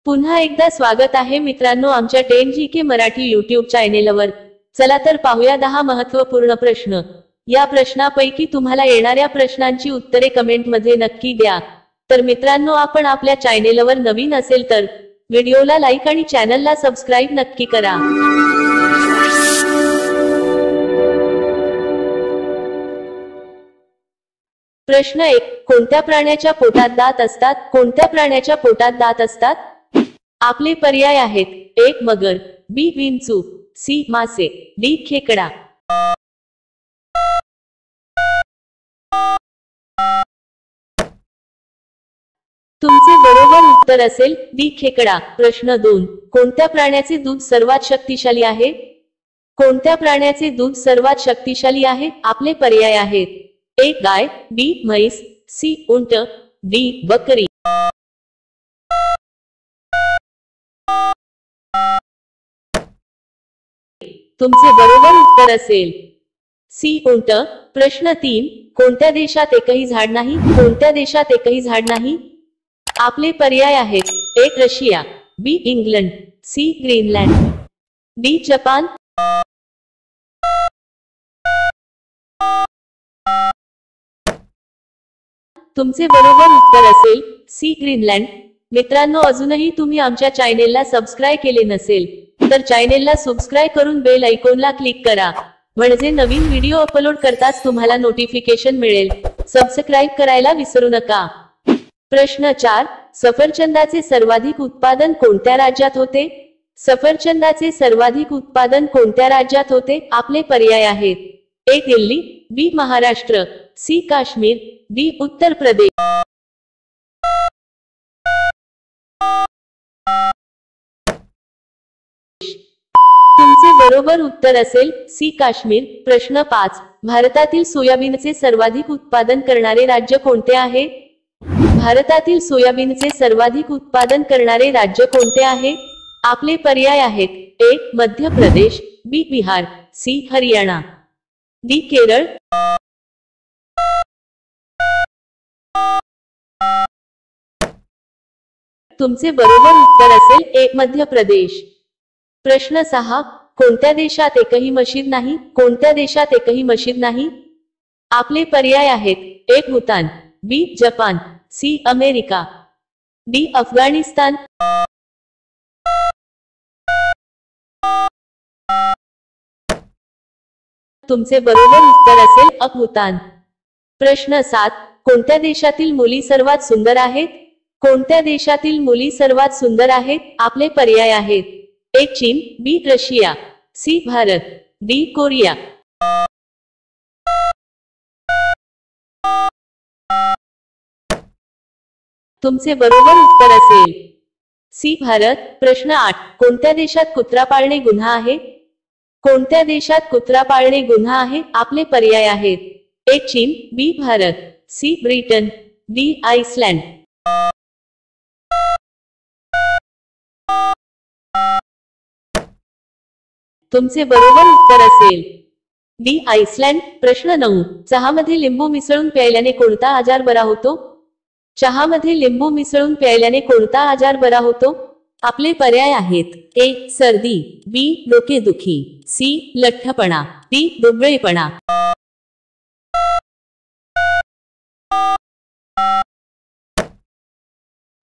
पुन्हा एकदा स्वागत आहे मित्रांनो आमच्या 10GK मराठी यूट्यूब चॅनेलवर। चला तर पाहूया 10 महत्त्वपूर्ण प्रश्न। या प्रश्नापैकी तुम्हाला येणाऱ्या प्रश्नांची उत्तरे कमेंट मध्ये नक्की द्या। तर मित्रांनो आपण आपल्या चॅनेलवर नवीन असेल तर व्हिडिओला लाईक आणि चॅनलला सबस्क्राइब नक्की करा। प्रश्न 1, कोणत्या प्राण्याच्या पोटात दात असतात? कोणत्या प्राण्याच्या पोटात दात असतात? आपले पर्याय आहेत: 1 मगर, बी विंचू, सी मासे, डी खेकडा। तुमचे बरोबर उत्तर असेल डी खेकडा। प्रश्न 2, कोणत्या प्राण्याचे दूध सर्वात शक्तिशाली आहे? कोणत्या प्राण्याचे दूध सर्वात शक्तिशाली आहे? आपले पर्याय आहेत: 1 गाय, बी म्हैस, सी उंट, डी बकरी। तुमचे बरोबर उत्तर असेल सी उंट। प्रश्न 3, कोणत्या देशात एकही झाड नाही? कोणत्या देशात एकही झाड नाही? आपले पर्याय आहेत: 1 Russia, B England, C Greenland, D जपान। तुमचे बरोबर उत्तर असेल सी ग्रीनलँड। मित्रांनो अजूनही तुम्ही आमच्या चॅनेलला सबस्क्राइब केले नसेल तर चॅनेलला सबस्क्राइब करून बेल आयकॉनला क्लिक करा, म्हणजे नवीन व्हिडिओ अपलोड करताच तुम्हाला नोटिफिकेशन मिळेल। सबस्क्राइब करायला विसरू नका। प्रश्न 4, सफरचंदाचे सर्वाधिक उत्पादन कोणत्या राज्यात होते? सफरचंदाचे सर्वाधिक उत्पादन कोणत्या राज्यात होते? आपले पर्याय आहेत: 1 दिल्ली, बी महाराष्ट्र, सी काश्मीर, डी उत्तर प्रदेश। तुमचे बरोबर उत्तर असेल सी काश्मीर। प्रश्न 5, भारतातील सोयाबीनचे सर्वाधिक उत्पादन करणारे राज्य कोणते आहे? भारतातील सोयाबीनचे सर्वाधिक उत्पादन करणारे राज्य कोणते आहे? आपले पर्याय आहेत: 1 मध्य प्रदेश, बी बिहार, सी हरियाणा, डी केरळ। तुमचे बरोबर उत्तर असेल 1 मध्य प्रदेश। प्रश्न 6, कोणत्या देशात एकही मशीद नाही? कोणत्या देशात एकही मशीद नाही? आपले पर्याय आहेत: 1 भूतान, बी जपान, सी अमेरिका, डी अफगाणिस्तान। तुमचे बरोबर उत्तर असेल भूतान। प्रश्न 7, कोणत्या देशातील मुली सर्वात सुंदर आहेत? कोणत्या देशातील मुली सर्वात सुंदर आहेत? आपले पर्याय आहेत: 1 चीन, B Russia, C Bharat, D Korea. तुमचे बरोबर उत्तर असेल सी भारत। प्रश्न 8, कोणत्या देशात कुत्रा पाळणे गुन्हा आहे? कोणत्या देशात कुत्रा पाळणे गुन्हा आहे? आपले पर्याय आहेत: 1 चीन, B Bharat, C Britain, D Iceland. तुमचे बरोबर उत्तर असेल डी आइसलँड। प्रश्न 9, चहामध्ये लिंबू मिसळून प्यायल्याने कोणता आजार बरा होतो? चहामध्ये लिंबू मिसळून प्यायल्याने कोणता आजार बरा होतो? आपले पर्याय आहेत: 1 सर्दी, बी डोकेदुखी, सी लठ्ठपणा, डी दुबळेपणा।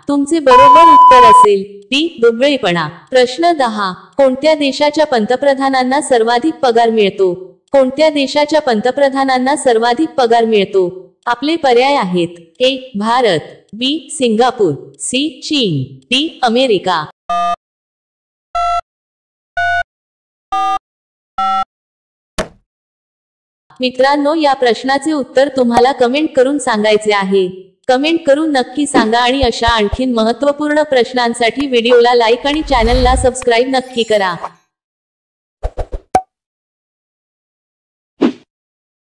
तुमचे बरोबर उत्तर असेल डी दुबळेपणा। प्रश्न 10, कोणत्या देशाच्या पंतप्रधानांना सर्वाधिक पगार मिळतो? कोणत्या देशाच्या पंतप्रधानांना सर्वाधिक पगार मिळतो? आपले पर्याय आहेत: 1 भारत, बी सिंगापूर, सी चीन, डी अमेरिका। मित्रांनो या प्रश्नाचे उत्तर तुम्हाला कमेंट करून सांगायचे आहे। कमेंट करून नक्की सांगा आणि अशा आणखीन महत्त्वपूर्ण प्रश्नांसाठी व्हिडिओला लाईक आणि चॅनलला सबस्क्राइब नक्की करा।